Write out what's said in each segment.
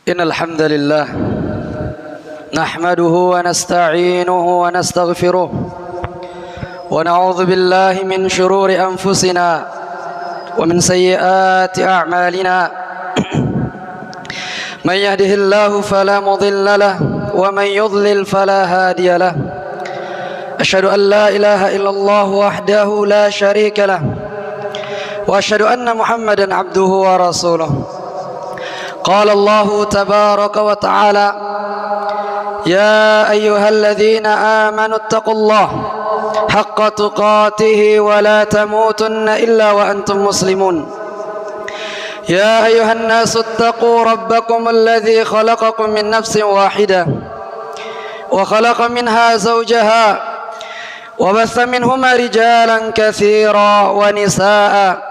Innal hamdalillah nahmaduhu wa nasta'inuhu wa nastaghfiruh wa na'udzu billahi min shururi anfusina wa min sayyiati a'malina man yahdihillahu fala mudilla lahu wa man yudlil fala hadiya lahu asyhadu an la ilaha illallah wahdahu la syarika lahu wa asyhadu anna Muhammadan abduhu wa rasuluh. قال الله تبارك وتعالى يا أيها الذين آمنوا اتقوا الله حق تقاته ولا تموتن إلا وأنتم مسلمون يا أيها الناس اتقوا ربكم الذي خلقكم من نفس واحدة وخلق منها زوجها وبث منهما رجالا كثيرا ونساء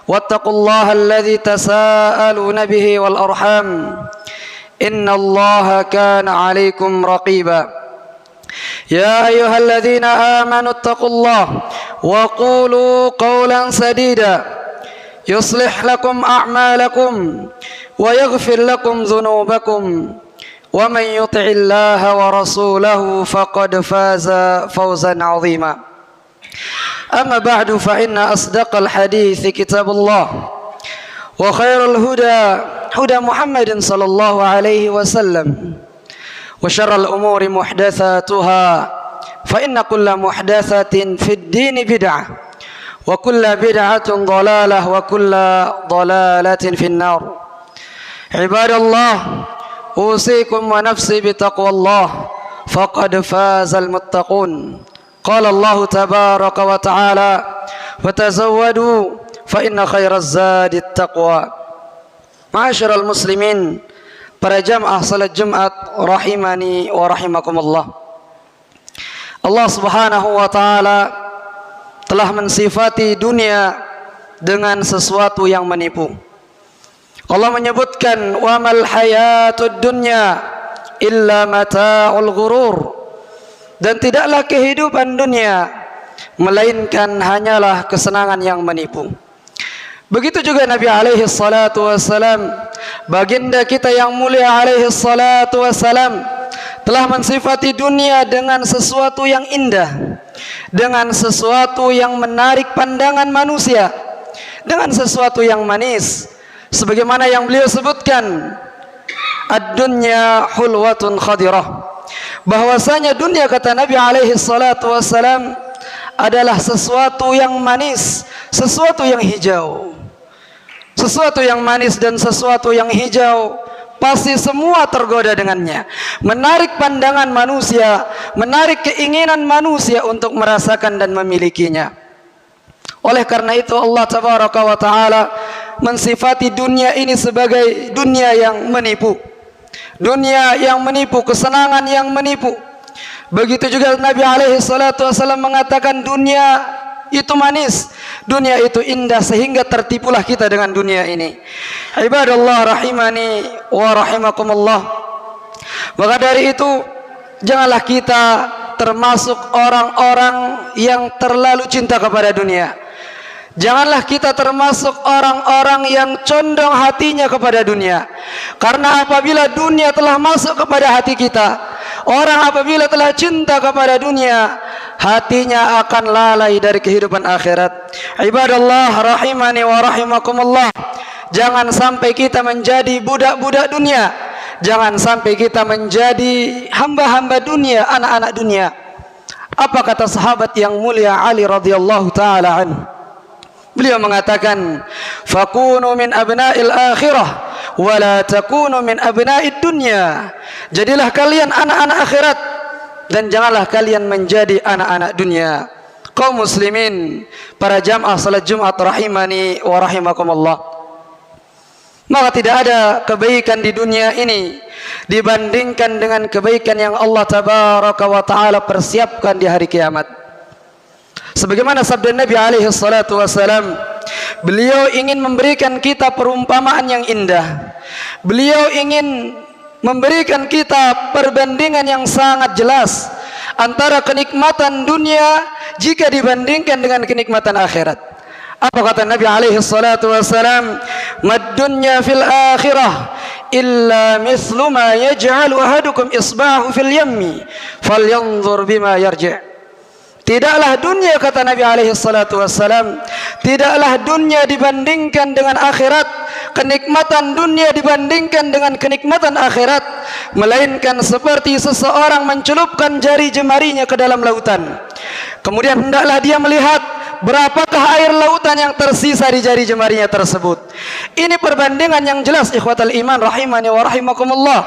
واتقوا الله الذي تساءلون به والأرحام إن الله كان عليكم رقيبا يا أيها الذين آمنوا اتقوا الله وقولوا قولا سديدا يصلح لكم أعمالكم ويغفر لكم ذنوبكم ومن يطع الله ورسوله فقد فاز فوزا عظيما أما بعد فإن أصدق الحديث كتاب الله وخير الهدى هدى محمد صلى الله عليه وسلم وشر الأمور محدثاتها فإن كل محدثة في الدين بدعة وكل بدعة ضلالة وكل ضلالة في النار عباد الله أوصيكم ونفسي بتقوى الله فقد فاز المتقون قال الله تبارك وتعالى وتزودوا فإن خير الزاد التقوى. Ma'asyiral muslimin, para jamaah salat Jumat rahimani wa rahimakumullah. Allah Subhanahu wa taala telah mensifati dunia dengan sesuatu yang menipu. Allah menyebutkan wa mal hayatud dunya illa mata'ul ghurur. Dan tidaklah kehidupan dunia melainkan hanyalah kesenangan yang menipu. Begitu juga Nabi alaihi salatu wassalam, baginda kita yang mulia alaihi salatu wassalam, telah mensifati dunia dengan sesuatu yang indah, dengan sesuatu yang menarik pandangan manusia, dengan sesuatu yang manis. Sebagaimana yang beliau sebutkan, ad-dunya hulwatun khadirah, bahwasanya dunia, kata Nabi alaihi salatu wassalam, adalah sesuatu yang manis, sesuatu yang hijau. Sesuatu yang manis dan sesuatu yang hijau pasti semua tergoda dengannya, menarik pandangan manusia, menarik keinginan manusia untuk merasakan dan memilikinya. Oleh karena itu Allah tabaraka wa taala mensifati dunia ini sebagai dunia yang menipu. Dunia yang menipu, kesenangan yang menipu. Begitu juga Nabi alaihi salatu wasallam mengatakan dunia itu manis, dunia itu indah, sehingga tertipulah kita dengan dunia ini. Ibadallah rahimani wa rahimakumullah. Maka dari itu janganlah kita termasuk orang-orang yang terlalu cinta kepada dunia. Janganlah kita termasuk orang-orang yang condong hatinya kepada dunia. Karena apabila dunia telah masuk kepada hati kita, orang apabila telah cinta kepada dunia, hatinya akan lalai dari kehidupan akhirat. Ibadallah rahimani wa rahimakumullah. Jangan sampai kita menjadi budak-budak dunia. Jangan sampai kita menjadi hamba-hamba dunia, anak-anak dunia. Apa kata sahabat yang mulia Ali radhiyallahu taala anhu? Beliau mengatakan, fakunu min abna'il akhirah wa la takunu min abna'id dunya. Jadilah kalian anak-anak akhirat dan janganlah kalian menjadi anak-anak dunia. Kaum muslimin, para jamaah salat Jumat rahimani wa rahimakumullah. Maka tidak ada kebaikan di dunia ini dibandingkan dengan kebaikan yang Allah tabaraka wa taala persiapkan di hari kiamat. Sebagaimana sabda Nabi alaihi salatu wassalam, beliau ingin memberikan kita perumpamaan yang indah. Beliau ingin memberikan kita perbandingan yang sangat jelas antara kenikmatan dunia jika dibandingkan dengan kenikmatan akhirat. Apa kata Nabi alaihi salatu wasalam? "Mad dunya fil akhirah illa mislu ma yaj'alu ahadukum isbahu fil yammi falyanzur bima yarji'." Tidaklah dunia, kata Nabi alaihi salatu wassalam, tidaklah dunia dibandingkan dengan akhirat, kenikmatan dunia dibandingkan dengan kenikmatan akhirat, melainkan seperti seseorang mencelupkan jari jemarinya ke dalam lautan. Kemudian hendaklah dia melihat berapakah air lautan yang tersisa di jari jemarinya tersebut. Ini perbandingan yang jelas, ikhwatal iman rahimani wa rahimakumullah.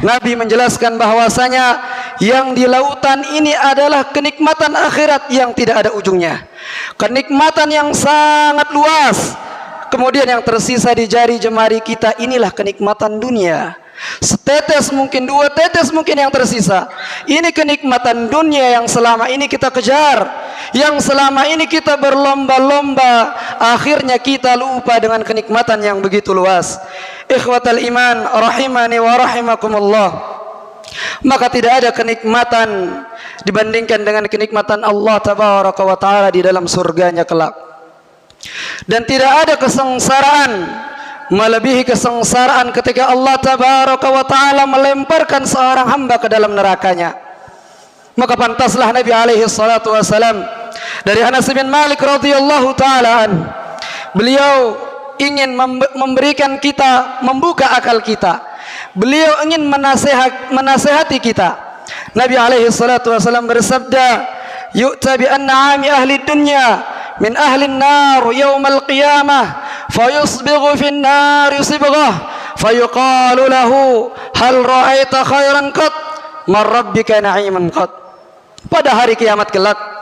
Nabi menjelaskan bahwasanya yang di lautan ini adalah kenikmatan akhirat yang tidak ada ujungnya, kenikmatan yang sangat luas. Kemudian yang tersisa di jari jemari kita inilah kenikmatan dunia. Setetes mungkin, dua tetes mungkin yang tersisa. Ini kenikmatan dunia yang selama ini kita kejar, yang selama ini kita berlomba-lomba. Akhirnya kita lupa dengan kenikmatan yang begitu luas. Ikhwatal iman rahimani wa rahimakumullah. Maka tidak ada kenikmatan dibandingkan dengan kenikmatan Allah tabaraka wa ta'ala di dalam surganya kelak. Dan tidak ada kesengsaraan melebihi kesengsaraan ketika Allah tabaraka wa ta'ala melemparkan seorang hamba ke dalam nerakanya. Maka pantaslah Nabi alaihi salatu wasalam, dari Anas bin Malik radhiyallahu ta'ala an, beliau ingin memberikan kita, membuka akal kita. Beliau ingin menasehati kita. Nabi alaihi salatu wasallam bersabda, "Yu'ta bi an'ami ahli dunya min ahli an-nar yaumal qiyamah fayusbighu fi an-nar sibghah fayuqalu lahu hal ra'aita khairan qat mar rabbika na'iman qat." Pada hari kiamat kelak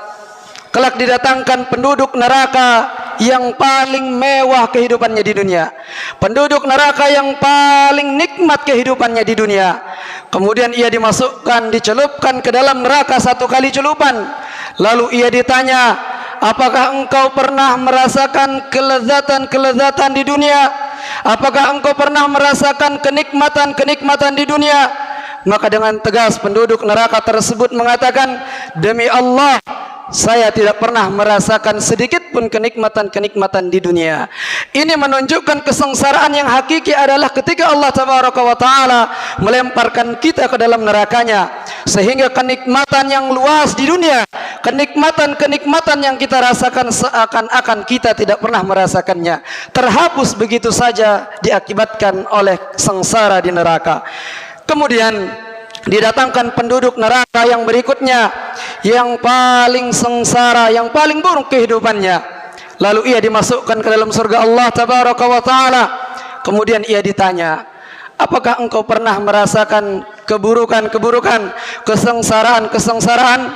didatangkan penduduk neraka yang paling mewah kehidupannya di dunia, penduduk neraka yang paling nikmat kehidupannya di dunia. Kemudian ia dimasukkan, dicelupkan ke dalam neraka satu kali celupan. Lalu ia ditanya, "Apakah engkau pernah merasakan kelezatan-kelezatan di dunia? Apakah engkau pernah merasakan kenikmatan-kenikmatan di dunia?" Maka dengan tegas penduduk neraka tersebut mengatakan, "Demi Allah, saya tidak pernah merasakan sedikit pun kenikmatan-kenikmatan di dunia." Ini menunjukkan kesengsaraan yang hakiki adalah ketika Allah tabaraka wa ta'ala melemparkan kita ke dalam nerakanya, sehingga kenikmatan yang luas di dunia, kenikmatan-kenikmatan yang kita rasakan seakan-akan kita tidak pernah merasakannya, terhapus begitu saja diakibatkan oleh sengsara di neraka. Kemudian didatangkan penduduk neraka yang berikutnya, yang paling sengsara, yang paling buruk kehidupannya. Lalu ia dimasukkan ke dalam surga Allah tabaraka wa ta'ala. Kemudian ia ditanya, "Apakah engkau pernah merasakan keburukan-keburukan, kesengsaraan-kesengsaraan?"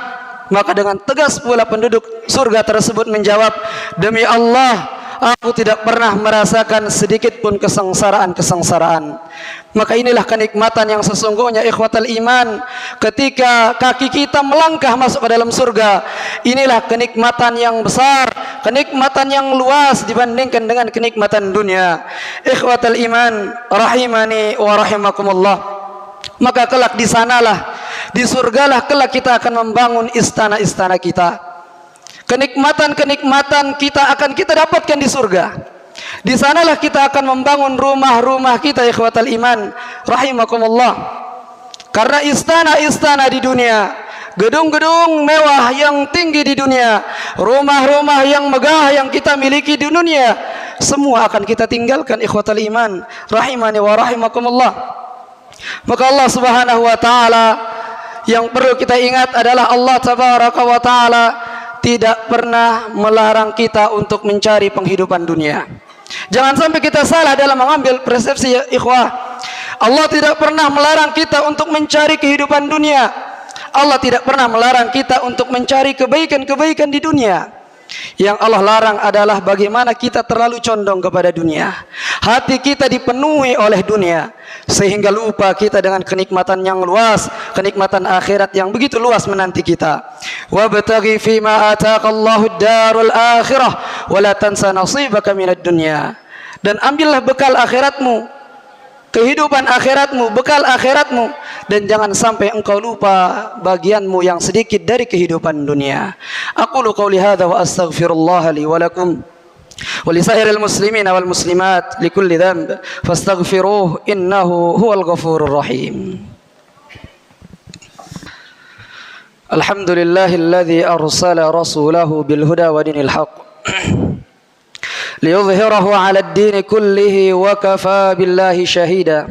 Maka dengan tegas pula penduduk surga tersebut menjawab, "Demi Allah, aku tidak pernah merasakan sedikit pun kesengsaraan-kesengsaraan." Maka inilah kenikmatan yang sesungguhnya, ikhwatal iman, ketika kaki kita melangkah masuk ke dalam surga. Inilah kenikmatan yang besar, kenikmatan yang luas dibandingkan dengan kenikmatan dunia. Ikhwatal iman rahimani wa rahimakumullah. Maka kelak di sanalah, di surgalah kelak kita akan membangun istana-istana kita. Kenikmatan-kenikmatan kita akan kita dapatkan di surga. Di sanalah kita akan membangun rumah-rumah kita, ikhwatal iman rahimakumullah. Karena istana-istana di dunia, gedung-gedung mewah yang tinggi di dunia, rumah-rumah yang megah yang kita miliki di dunia, semua akan kita tinggalkan, ikhwatal iman rahimani wa rahimakumullah. Maka Allah subhanahu wa ta'ala yang perlu kita ingat adalah Allah tabaraka wa ta'ala tidak pernah melarang kita untuk mencari penghidupan dunia. Jangan sampai kita salah dalam mengambil persepsi, ya ikhwah. Allah tidak pernah melarang kita untuk mencari kehidupan dunia. Allah tidak pernah melarang kita untuk mencari kebaikan-kebaikan di dunia. Yang Allah larang adalah bagaimana kita terlalu condong kepada dunia. Hati kita dipenuhi oleh dunia, sehingga lupa kita dengan kenikmatan yang luas, kenikmatan akhirat yang begitu luas menanti kita. Wabtaghi fima ataqallahu ad-darul akhirah wa la tansa nasibaka minad dunya. Dan ambillah bekal akhiratmu kehidupan akhiratmu, bekal akhiratmu, dan jangan sampai engkau lupa bagianmu yang sedikit dari kehidupan dunia. Aqulu qawli hadza wa astaghfirullah li wa lakum wa li sairil muslimin wal muslimat li kulli dhanb fastaghfiruhu innahu huwal ghafurur rahim. Alhamdulillahilladzi arsala rasulahu bil huda wa dinil haqq liyudhhirahu 'ala ad-din kullihi wa kafa billahi shahida.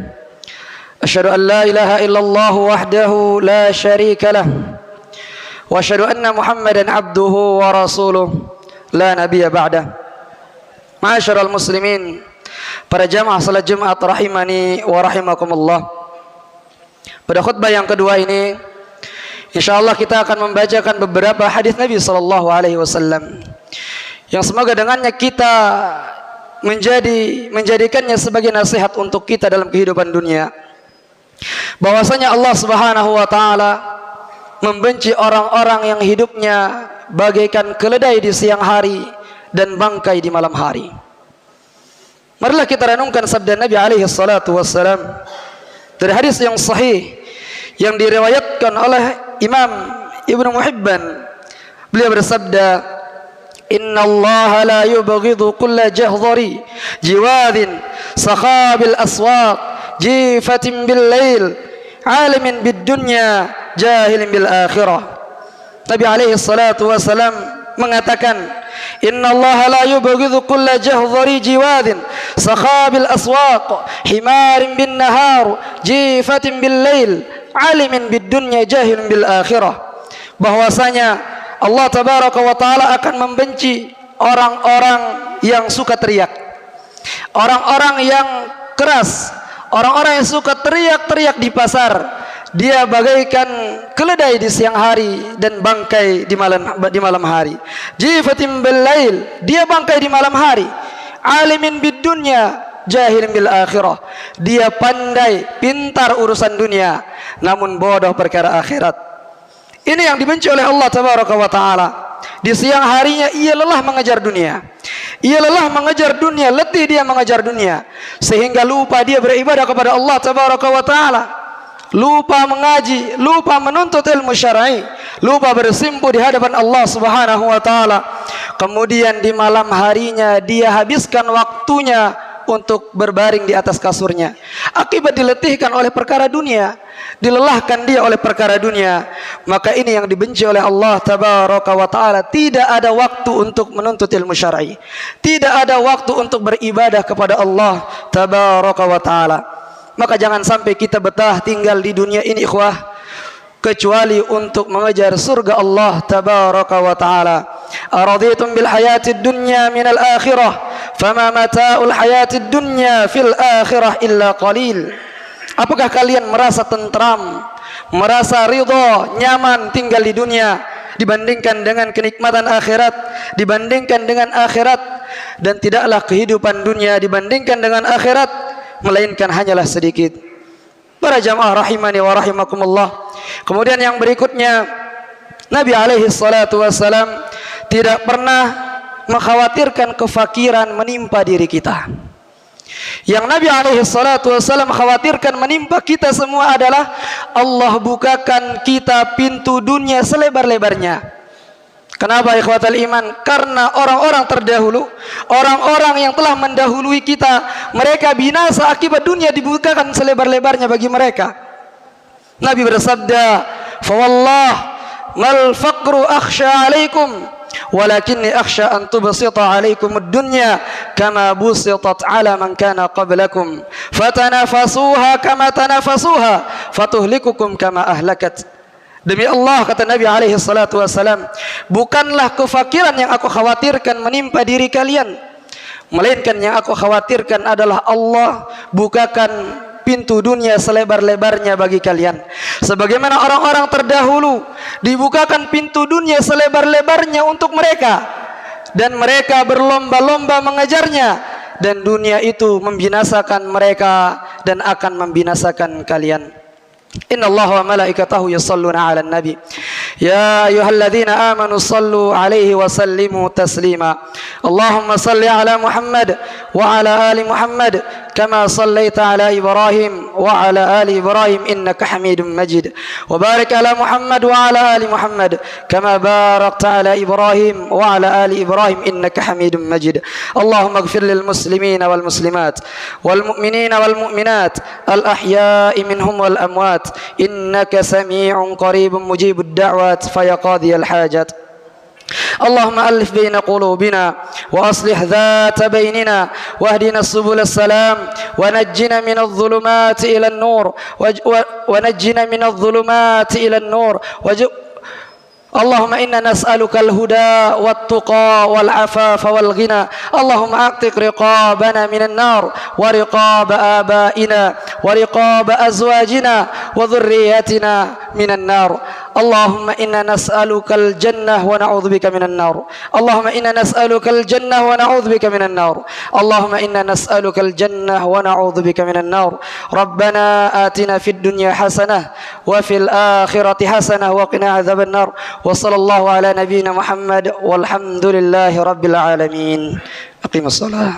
Asyhadu an la ilaha illallah wahdahu la syarika lah wa asyhadu anna Muhammadan 'abduhu wa rasuluh la nabiyya ba'dah. Ma'asyiral muslimin, para jamaah salat Jumat rahimani wa rahimakumullah. Pada khutbah yang kedua ini insyaallah kita akan membacakan beberapa hadis Nabi sallallahu alaihi wasallam yang semoga dengannya kita menjadikannya sebagai nasihat untuk kita dalam kehidupan dunia. Bahwasanya Allah Subhanahu wa taala membenci orang-orang yang hidupnya bagaikan keledai di siang hari dan bangkai di malam hari. Marilah kita renungkan sabda Nabi alaihi salatu wassalam dari hadis yang sahih yang diriwayatkan oleh Imam Ibnu Muhibban. Beliau bersabda, Inna Allah la yubghidu kulla jahdhari jiwadin sakhabil aswaq jifatin bil lail alimin bid dunya jahilin bil akhirah. Nabi alaihi salatu wasalam mengatakan, Inna Allah la yubghidu kulla jahdhari jiwadin sakhabil aswaq himarin bin nahar jifatin bil lail alimin bid dunya jahilin bil akhirah. Bahwasanya Allah tabaraka wa ta'ala akan membenci orang-orang yang suka teriak, orang-orang yang keras, orang-orang yang suka teriak-teriak di pasar. Dia bagaikan keledai di siang hari dan bangkai di malam hari. Jifatin bil lail, dia bangkai di malam hari. Alimin bid dunya jahilin bil akhirah, dia pandai, pintar urusan dunia, namun bodoh perkara akhirat. Ini yang dibenci oleh Allah tabaraka wa ta'ala. Di siang harinya ia lelah mengejar dunia, ia lelah mengejar dunia, letih dia mengejar dunia, sehingga lupa dia beribadah kepada Allah tabaraka wa ta'ala, lupa mengaji, lupa menuntut ilmu syar'i, lupa bersimpu di hadapan Allah Subhanahu wa ta'ala. Kemudian di malam harinya dia habiskan waktunya untuk berbaring di atas kasurnya, akibat diletihkan oleh perkara dunia, dilelahkan dia oleh perkara dunia. Maka ini yang dibenci oleh Allah tabaraka wa ta'ala. Tidak ada waktu untuk menuntut ilmu syar'i, tidak ada waktu untuk beribadah kepada Allah tabaraka wa ta'ala. Maka jangan sampai kita betah tinggal di dunia ini ikhwah, kecuali untuk mengejar surga Allah tabaraka wa ta'ala. Araditum bil hayatid dunya minal akhirah fama mata'ul hayatid dunya fil akhirah illa qalil. Apakah kalian merasa tentram, merasa ridha, nyaman tinggal di dunia dibandingkan dengan kenikmatan akhirat, dibandingkan dengan akhirat? Dan tidaklah kehidupan dunia dibandingkan dengan akhirat melainkan hanyalah sedikit. Para jamaah rahimani wa rahimakumullah. Kemudian yang berikutnya, Nabi alaihi salatu wassalam tidak pernah mengkhawatirkan kefakiran menimpa diri kita. Yang Nabi alaihi salatu wassalam khawatirkan menimpa kita semua adalah Allah bukakan kita pintu dunia selebar-lebarnya. Kenapa ikhwatal iman? Karena orang-orang terdahulu, orang-orang yang telah mendahului kita, mereka binasa akibat dunia dibukakan selebar-lebarnya bagi mereka. Nabi bersabda, "Fa wallah mal faqru akhsha 'alaikum walakinni akhsha an tubsita 'alaikum ad-dunya kama busitat 'ala man kana qablakum fatanafasuha kama tanafasuha fatuhlikukum kama ahlakat." Demi Allah, kata Nabi alaihi salatu wassalam, bukanlah kefakiran yang aku khawatirkan menimpa diri kalian, melainkan yang aku khawatirkan adalah Allah bukakan pintu dunia selebar-lebarnya bagi kalian, sebagaimana orang-orang terdahulu dibukakan pintu dunia selebar-lebarnya untuk mereka, dan mereka berlomba-lomba mengejarnya, dan dunia itu membinasakan mereka dan akan membinasakan kalian. Inna Allah wa malaikatahu yusalluna ala nabi ya ayyuhalladzina amanu sallu alaihi wa sallimu taslima. Allahumma salli ala Muhammad wa ala ali Muhammad كما صليت على إبراهيم وعلى آل إبراهيم إنك حميد مجيد وبارك على محمد وعلى آل محمد كما باركت على إبراهيم وعلى آل إبراهيم إنك حميد مجيد اللهم اغفر للمسلمين والمسلمات والمؤمنين والمؤمنات الأحياء منهم والأموات إنك سميع قريب مجيب الدعوات فيا قاضي الحاجات اللهم ألف بين قلوبنا وأصلح ذات بيننا واهدنا سبل السلام ونجنا من الظلمات إلى النور ونجنا من الظلمات إلى النور اللهم إنا نسألك الهدى والتقى والعفاف والغنى اللهم أعتق رقابنا من النار ورقاب آبائنا ورقاب أزواجنا وذرياتنا من النار اللهم إنا نسألك الجنة ونعوذ بك من النار اللهم إنا نسألك الجنة ونعوذ بك من النار اللهم إنا نسألك الجنة ونعوذ بك من النار ربنا آتنا في الدنيا حسنة وفي الآخرة حسنة وقنا عذاب النار وصلى الله على نبينا محمد والحمد لله رب العالمين أقيم الصلاة